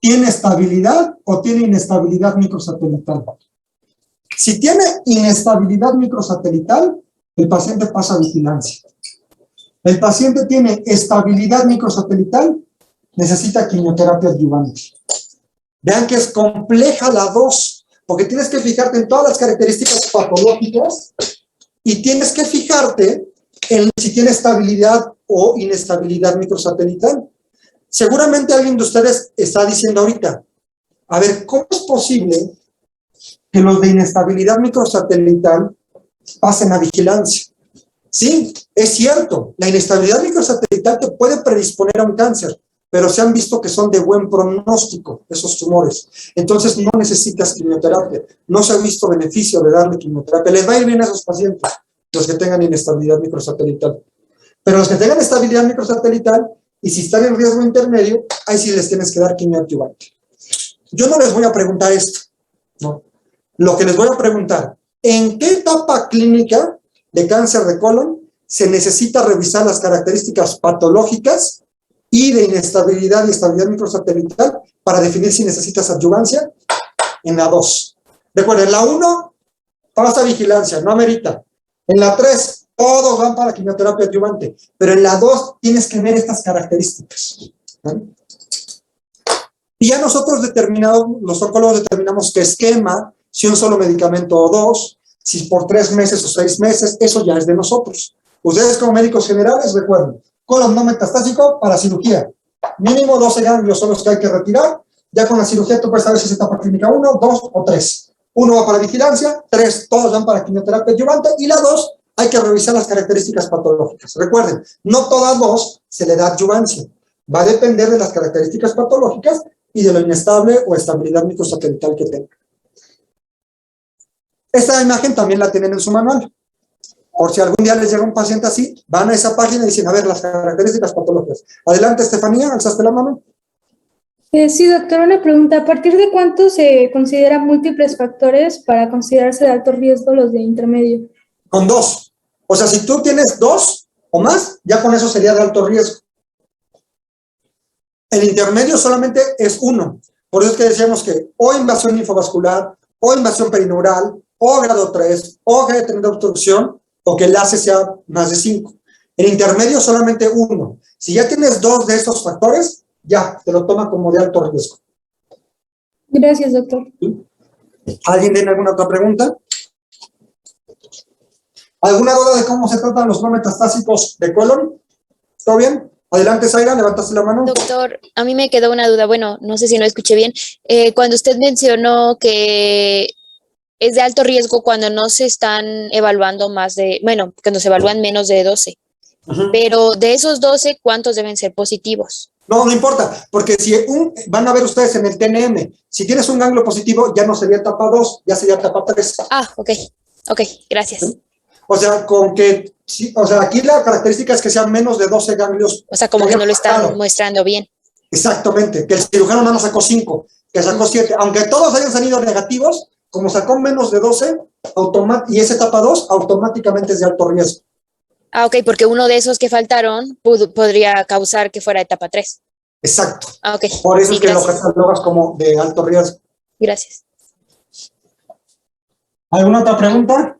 Speaker 1: ¿Tiene estabilidad o tiene inestabilidad microsatelital? Si tiene inestabilidad microsatelital, el paciente pasa a vigilancia. El paciente tiene estabilidad microsatelital, necesita quimioterapia adyuvante. Vean que es compleja la 2, porque tienes que fijarte en todas las características patológicas y tienes que fijarte en si tiene estabilidad o inestabilidad microsatelital. Seguramente alguien de ustedes está diciendo ahorita, a ver, ¿cómo es posible que los de inestabilidad microsatelital pasen a vigilancia? Sí, es cierto, la inestabilidad microsatelital te puede predisponer a un cáncer, pero se han visto que son de buen pronóstico esos tumores. Entonces no necesitas quimioterapia. No se ha visto beneficio de darle quimioterapia. Les va a ir bien a esos pacientes, los que tengan inestabilidad microsatelital. Pero los que tengan estabilidad microsatelital, y si están en riesgo intermedio, ahí sí les tienes que dar quimioadyuvante. Yo no les voy a preguntar esto, ¿no? Lo que les voy a preguntar, ¿en qué etapa clínica de cáncer de colon se necesita revisar las características patológicas y de inestabilidad y estabilidad microsatelital para definir si necesitas adyuvancia? En la 2. Recuerden, en la 1 pasa vigilancia, no amerita. En la 3, todos van para quimioterapia adyuvante. Pero en la 2 tienes que ver estas características. ¿Vale? Y ya nosotros los oncólogos determinamos qué esquema, si un solo medicamento o 2, si por 3 meses o 6 meses, eso ya es de nosotros. Ustedes como médicos generales, recuerden, colon no metastásico para cirugía. Mínimo 12 ganglios son los que hay que retirar. Ya con la cirugía tú puedes saber si es etapa clínica 1, 2 o 3. 1 va para vigilancia, 3 todos van para quimioterapia adyuvante y la 2 hay que revisar las características patológicas. Recuerden, no todas 2 se le da adyuvancia. Va a depender de las características patológicas y de lo inestable o estabilidad microsatelital que tenga. Esta imagen también la tienen en su manual. Por si algún día les llega un paciente así, van a esa página y dicen, a ver, las características patológicas. Adelante, Estefanía, alzaste la mano.
Speaker 2: Sí, doctor, una pregunta. ¿A partir de cuánto se consideran múltiples factores para considerarse de alto riesgo los de intermedio?
Speaker 1: Con 2. O sea, si tú tienes 2 o más, ya con eso sería de alto riesgo. El intermedio solamente es 1. Por eso es que decíamos que o invasión linfovascular, o invasión perineural, o grado 3, o que haya tenido obstrucción, o que el ACE sea más de 5. El intermedio solamente 1. Si ya tienes 2 de estos factores, ya, te lo toma como de alto riesgo.
Speaker 2: Gracias, doctor.
Speaker 1: ¿Alguien tiene alguna otra pregunta? ¿Alguna duda de cómo se tratan los no metastásicos de colon? ¿Todo bien? Adelante, Zaira, levantaste la mano.
Speaker 3: Doctor, a mí me quedó una duda, bueno, no sé si no escuché bien. Cuando usted mencionó que es de alto riesgo cuando no se están evaluando cuando se evalúan menos de 12. Pero de esos 12, ¿cuántos deben ser positivos?
Speaker 1: No importa, porque si van a ver ustedes en el TNM, si tienes un ganglio positivo, ya no sería etapa 2, ya sería etapa 3.
Speaker 3: Ah, ok, gracias.
Speaker 1: ¿Sí? O sea, aquí la característica es que sean menos de 12 ganglios.
Speaker 3: O sea, como que no lo están mostrando bien.
Speaker 1: Exactamente, que el cirujano nada más sacó 5, que sacó 7, aunque todos hayan salido negativos, como sacó menos de 12, y es etapa 2, automáticamente es de alto riesgo.
Speaker 3: Ah, ok, porque uno de esos que faltaron podría causar que fuera etapa 3.
Speaker 1: Exacto.
Speaker 3: Ah, ok.
Speaker 1: Por eso es que lo catalogas como de alto riesgo.
Speaker 3: Gracias.
Speaker 1: ¿Alguna otra pregunta?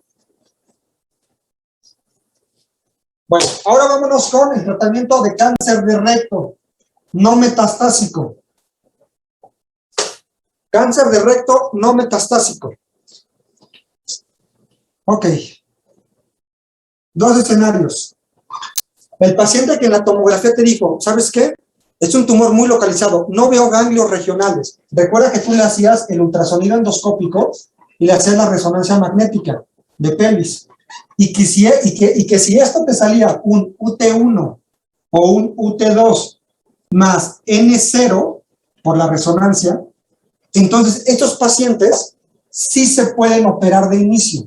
Speaker 1: Bueno, ahora vámonos con el tratamiento de cáncer de recto no metastásico. Cáncer de recto no metastásico. Ok. 2 escenarios. El paciente que en la tomografía te dijo, ¿sabes qué? Es un tumor muy localizado, no veo ganglios regionales. Recuerda que tú le hacías el ultrasonido endoscópico y le hacías la resonancia magnética de pelvis. Y que si esto te salía un UT1 o un UT2 más N0 por la resonancia, entonces estos pacientes sí se pueden operar de inicio.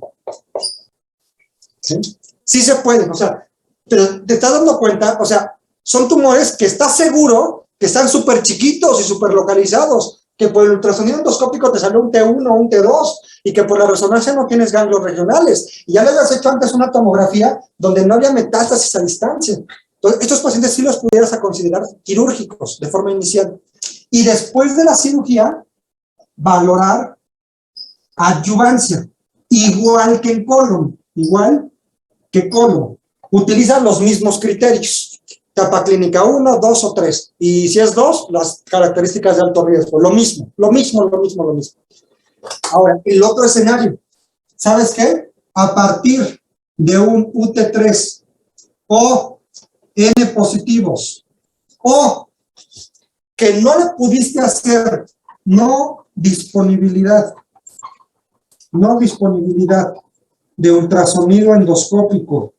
Speaker 1: ¿Sí? Sí se pueden, o sea, pero te estás dando cuenta, o sea, son tumores que estás seguro que están súper chiquitos y súper localizados, que por el ultrasonido endoscópico te salió un T1 o un T2 y que por la resonancia no tienes ganglios regionales. Y ya le habías hecho antes una tomografía donde no había metástasis a distancia. Entonces, estos pacientes sí los pudieras a considerar quirúrgicos de forma inicial. Y después de la cirugía, valorar adyuvancia, igual que en colon, igual que colon. Utilizan los mismos criterios. Etapa clínica 1, 2 o 3. Y si es 2, las características de alto riesgo. Lo mismo. Ahora, el otro escenario. ¿Sabes qué? A partir de un UT3 o N positivos o que no le pudiste hacer no disponibilidad de ultrasonido endoscópico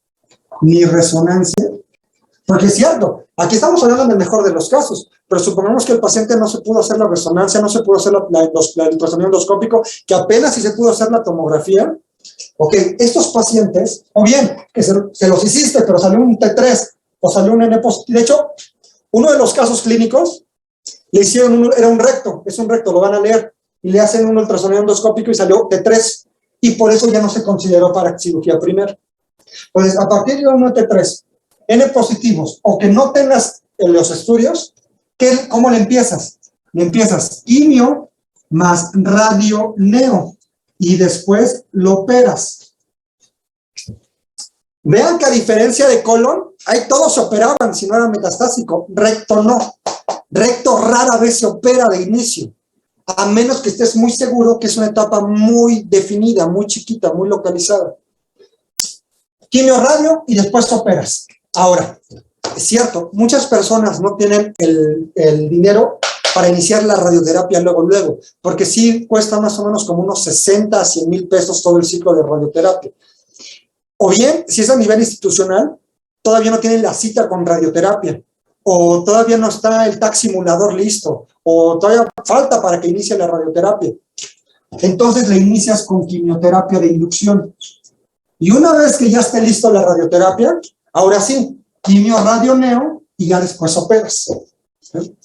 Speaker 1: ni resonancia. Porque es cierto, aquí estamos hablando del mejor de los casos, pero supongamos que el paciente no se pudo hacer la resonancia, no se pudo hacer el ultrasonido endoscópico, que apenas si se pudo hacer la tomografía. Ok, estos pacientes, o bien que se los hiciste, pero salió un T3 o salió un N positivo. De hecho, uno de los casos clínicos le hicieron, era un recto, es un recto, lo van a leer, y le hacen un ultrasonido endoscópico y salió T3, y por eso ya no se consideró para cirugía primero. Entonces, a partir de un T3, N positivos, o que no tengas los estudios, ¿cómo le empiezas? Le empiezas quimio más radio neo, y después lo operas. Vean que a diferencia de colon, ahí todos se operaban si no era metastásico, recto no. Recto rara vez se opera de inicio, a menos que estés muy seguro que es una etapa muy definida, muy chiquita, muy localizada. Quimio radio y después operas. Ahora, Es cierto, muchas personas no tienen el dinero para iniciar la radioterapia luego, porque sí cuesta más o menos como unos 60 a 100 mil pesos todo el ciclo de radioterapia. O bien, si es a nivel institucional, todavía no tienen la cita con radioterapia, o todavía no está el TAC simulador listo, o todavía falta para que inicie la radioterapia. Entonces le inicias con quimioterapia de inducción. Y una vez que ya esté listo la radioterapia, ahora sí, quimio radio neo y ya después operas. ¿Sí?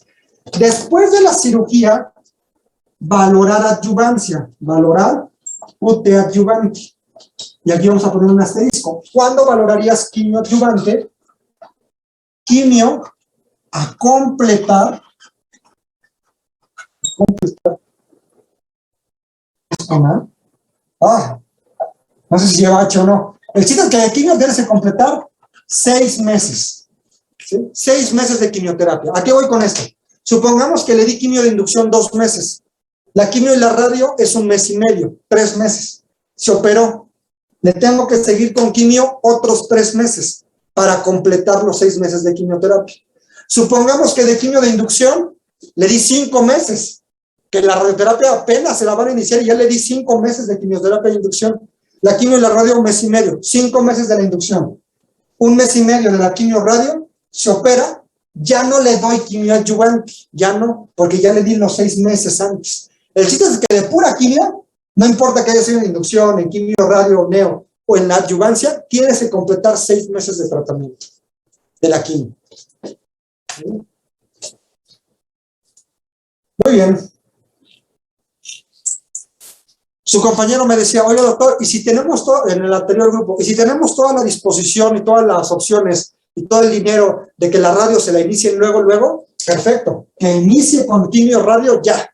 Speaker 1: Después de la cirugía, valorar adyuvancia, valorar UT adyuvante. Y aquí vamos a poner un asterisco. ¿Cuándo valorarías quimio adyuvante? Quimio a completar. No sé si lleva H o no. El chiste es que de quimio tienes que completar 6 meses. ¿Sí? 6 meses de quimioterapia. ¿A qué voy con esto? Supongamos que le di quimio de inducción 2 meses. La quimio y la radio es 1 mes y medio, 3 meses. Se operó. Le tengo que seguir con quimio otros 3 meses para completar los 6 meses de quimioterapia. Supongamos que de quimio de inducción le di 5 meses, que la radioterapia apenas se la van a iniciar y ya le di 5 meses de quimioterapia de inducción. La quimio y la radio 1 mes y medio, 5 meses de la inducción. 1 mes y medio de la quimio radio, se opera, ya no le doy quimio adyuvante, ya no, porque ya le di los 6 meses antes. El chiste es que de pura quimio, no importa que haya sido en inducción, en quimio radio neo o en la adyuvancia, tienes que completar 6 meses de tratamiento de la quimio. Muy bien. Su compañero me decía, oye doctor, y si tenemos todo, en el anterior grupo, y si tenemos toda la disposición y todas las opciones y todo el dinero de que la radio se la inicie luego, perfecto, que inicie con quimio radio ya,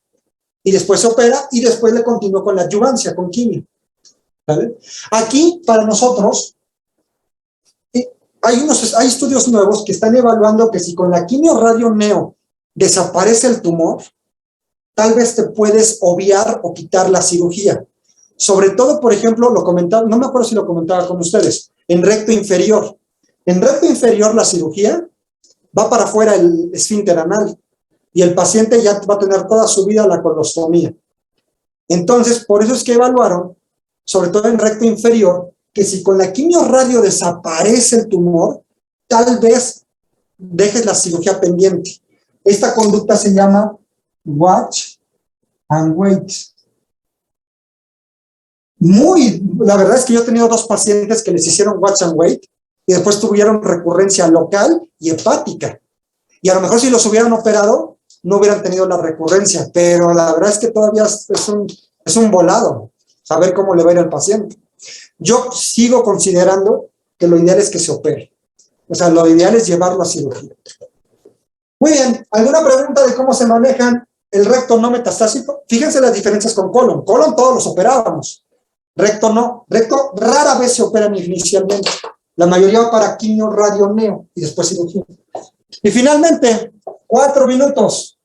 Speaker 1: y después se opera y después le continúo con la adyuvancia, con quimio. ¿Vale? Aquí, para nosotros, hay estudios nuevos que están evaluando que si con la quimio radio neo desaparece el tumor, tal vez te puedes obviar o quitar la cirugía. Sobre todo, por ejemplo, lo comentaba, no me acuerdo si lo comentaba con ustedes, en recto inferior. En recto inferior la cirugía va para afuera el esfínter anal y el paciente ya va a tener toda su vida la colostomía. Entonces, por eso es que evaluaron, sobre todo en recto inferior, que si con la quimio radio desaparece el tumor, tal vez dejes la cirugía pendiente. Esta conducta se llama watch and wait. La verdad es que yo he tenido 2 pacientes que les hicieron watch and wait y después tuvieron recurrencia local y hepática. Y a lo mejor si los hubieran operado, no hubieran tenido la recurrencia, pero la verdad es que todavía es un volado saber cómo le va a ir al paciente. Yo sigo considerando que lo ideal es que se opere. O sea, lo ideal es llevarlo a cirugía. Muy bien, ¿alguna pregunta de cómo se manejan el recto no metastásico? Fíjense las diferencias con colon. Colon todos los operábamos. Recto no. Recto rara vez se operan inicialmente. La mayoría va para quimio radio neo y después cirugía. Y finalmente, 4 minutos.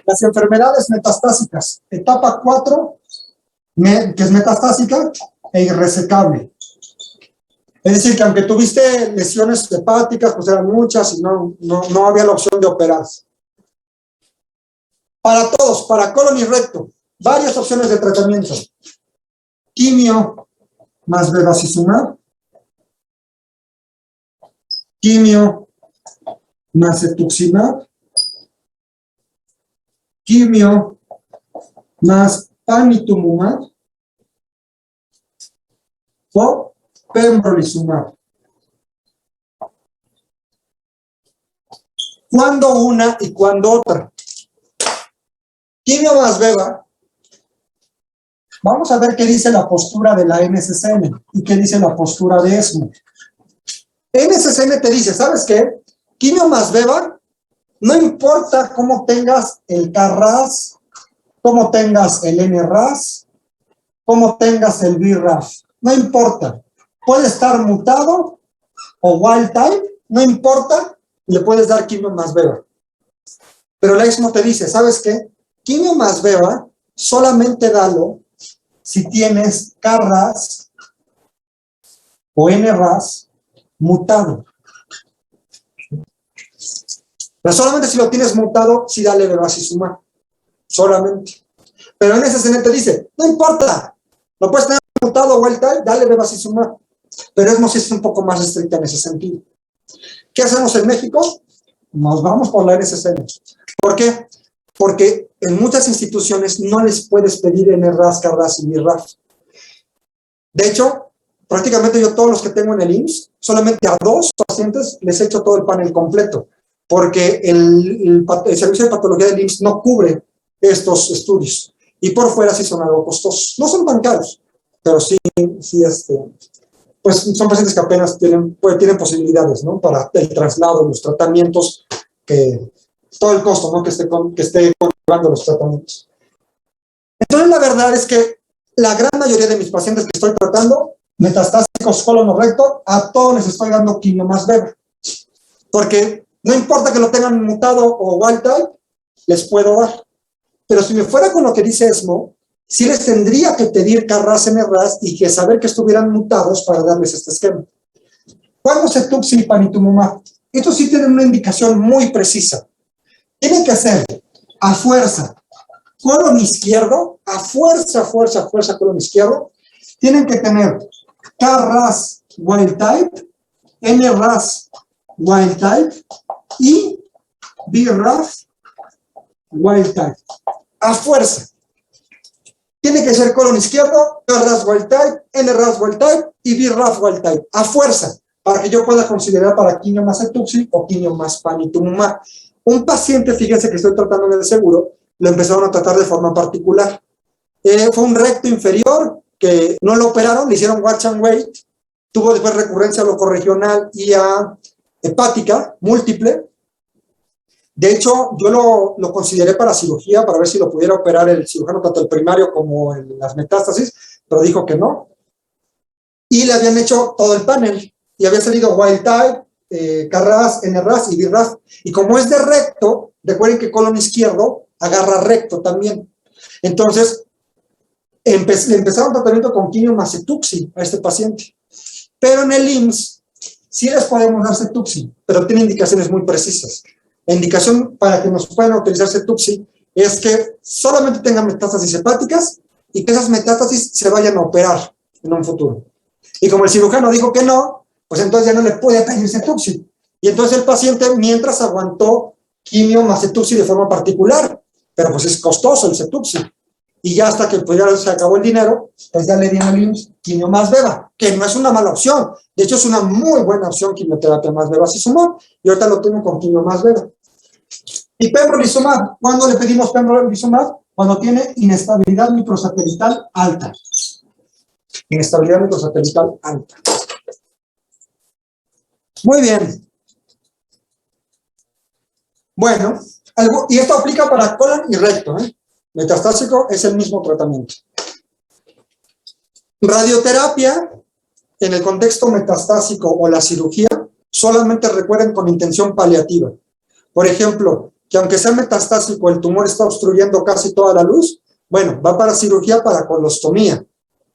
Speaker 1: Las enfermedades metastásicas. Etapa 4, que es metastásica e irresecable. Es decir, que aunque tuviste lesiones hepáticas, pues eran muchas y no había la opción de operarse. Para todos, para colon y recto, varias opciones de tratamiento. Quimio más bevacizumab. Quimio más cetuximab. Quimio más panitumumab. O pembrolizumab. ¿Cuándo una y cuándo otra? Quimio más beva. Vamos a ver qué dice la postura de la NSCN y qué dice la postura de ESMO. NSCN te dice, ¿sabes qué? Quimio más beva, no importa cómo tengas el KRAS, cómo tengas el NRAS, cómo tengas el BRAF, no importa. Puede estar mutado o wild type, no importa, le puedes dar quimio más beva. Pero la ESMO te dice, ¿sabes qué? Quimio más beva, solamente dalo si tienes KRAS o NRAS mutado. Pero solamente si lo tienes mutado, sí dale bevacizumab. Solamente. Pero en ese escenario te dice, no importa, lo puedes tener mutado o el tal, dale bevacizumab. Pero es un poco más estricta en ese sentido. ¿Qué hacemos en México? Nos vamos por la NSCN. ¿Por qué? Porque en muchas instituciones no les puedes pedir NRAS, CARRAS y BRAF. De hecho, prácticamente yo todos los que tengo en el IMSS, solamente a 2 pacientes les he hecho todo el panel completo, porque el servicio de patología del IMSS no cubre estos estudios. Y por fuera sí son algo costosos. No son tan caros, pero sí pues son pacientes que apenas tienen posibilidades, ¿no? Para el traslado, los tratamientos, que todo el costo, ¿no? Que esté conllevando los tratamientos. Entonces, la verdad es que la gran mayoría de mis pacientes que estoy tratando, metastásicos colonorrecto, a todos les estoy dando quimio más beba. Porque no importa que lo tengan mutado o wild type, les puedo dar. Pero si me fuera con lo que dice ESMO, sí les tendría que pedir CARRAS, NRAS y que saber que estuvieran mutados para darles este esquema. ¿Cuándo se tuxi y panitumumab? Estos sí tienen una indicación muy precisa. Tienen que ser a fuerza colon izquierdo, a fuerza colon izquierdo. Tienen que tener KRAS wild type, NRAS wild type y BRAF wild type. A fuerza. Tiene que ser colon izquierdo, KRAS wild type, NRAS wild type y BRAF wild type. A fuerza, para que yo pueda considerar para quimio más cetuximab o quimio más panitumumab. Un paciente, fíjense que estoy tratando en el seguro, lo empezaron a tratar de forma particular. Fue un recto inferior que no lo operaron, le hicieron watch and wait, tuvo después recurrencia a locorregional y a hepática múltiple. De hecho, yo lo consideré para cirugía, para ver si lo pudiera operar el cirujano, tanto el primario como en las metástasis, pero dijo que no. Y le habían hecho todo el panel, y había salido wild type, KRAS, NRAS y BRAF. Y como es de recto, recuerden que colon izquierdo agarra recto también. Entonces, le empezaron tratamiento con quimio más cetuxi a este paciente. Pero en el IMSS sí les podemos dar cetuxi, pero tiene indicaciones muy precisas. La indicación para que nos puedan utilizar cetuxi es que solamente tengan metástasis hepáticas y que esas metástasis se vayan a operar en un futuro. Y como el cirujano dijo que no, pues entonces ya no le puede pedir cetuxi. Y entonces el paciente mientras aguantó quimio más cetuxi de forma particular, pero pues es costoso el cetuxi. Y ya hasta que pues ya se acabó el dinero, pues ya le dieron al IMSS quimio más beba, que no es una mala opción. De hecho, es una muy buena opción quimioterapia más bevacizumab, y ahorita lo tengo con quimio más beba. Y pembrolizumab, ¿cuándo le pedimos pembrolizumab? Cuando tiene inestabilidad microsatelital alta. Inestabilidad microsatelital alta. Muy bien. Bueno, y esto aplica para colon y recto, ¿eh? Metastásico es el mismo tratamiento. Radioterapia, en el contexto metastásico o la cirugía, solamente recuerden con intención paliativa. Por ejemplo, que aunque sea metastásico, el tumor está obstruyendo casi toda la luz, bueno, va para cirugía para colostomía,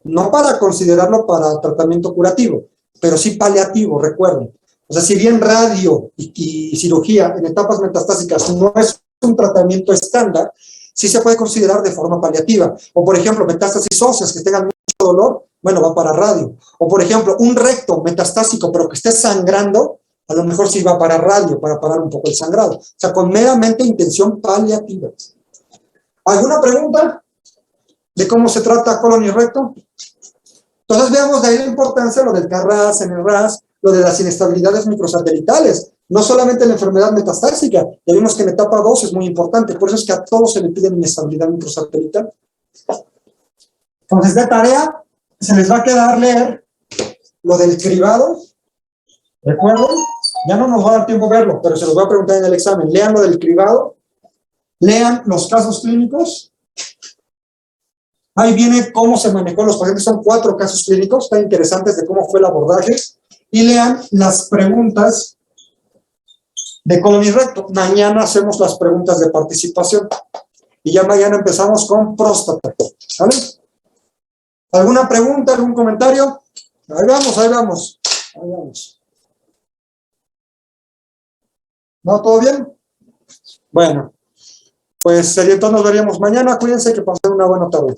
Speaker 1: no para considerarlo para tratamiento curativo, pero sí paliativo, recuerden. O sea, si bien radio y cirugía en etapas metastásicas no es un tratamiento estándar, sí se puede considerar de forma paliativa. O, por ejemplo, metástasis óseas que tengan mucho dolor, bueno, va para radio. O, por ejemplo, un recto metastásico, pero que esté sangrando, a lo mejor sí va para radio, para parar un poco el sangrado. O sea, con meramente intención paliativa. ¿Alguna pregunta de cómo se trata colon y recto? Entonces, veamos de ahí la importancia, lo del KRAS, NRAS, lo de las inestabilidades microsatelitales. No solamente la enfermedad metastásica, ya vimos que en etapa 2 es muy importante, por eso es que a todos se le pide inestabilidad microsatelital. Entonces, de tarea, se les va a quedar leer lo del cribado. ¿Recuerden? Ya no nos va a dar tiempo verlo, pero se los voy a preguntar en el examen. Lean lo del cribado, lean los casos clínicos. Ahí viene cómo se manejó los pacientes, son 4 casos clínicos, están interesantes de cómo fue el abordaje. Y lean las preguntas de colon y recto. Mañana hacemos las preguntas de participación. Y ya mañana empezamos con próstata. ¿Sale? ¿Alguna pregunta, algún comentario? Ahí vamos. ¿No? ¿Todo bien? Bueno, pues entonces nos veríamos mañana. Cuídense, que pasen una buena tarde.